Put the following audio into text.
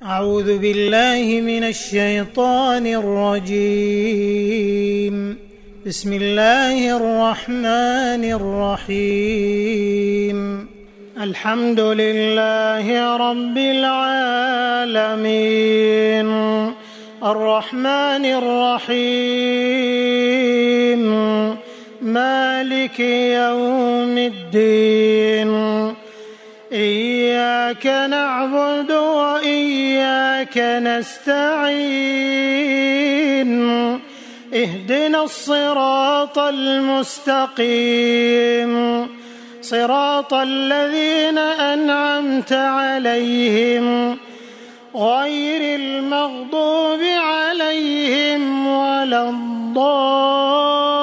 أعوذ بالله من الشيطان الرجيم. بسم الله الرحمن الرحيم. الحمد لله رب العالمين الرحمن الرحيم مالك يوم الدين إياك نعبد وإياك نستعين اهدنا الصراط المستقيم صراط الذين أنعمت عليهم غير المغضوب عليهم ولا الضالين.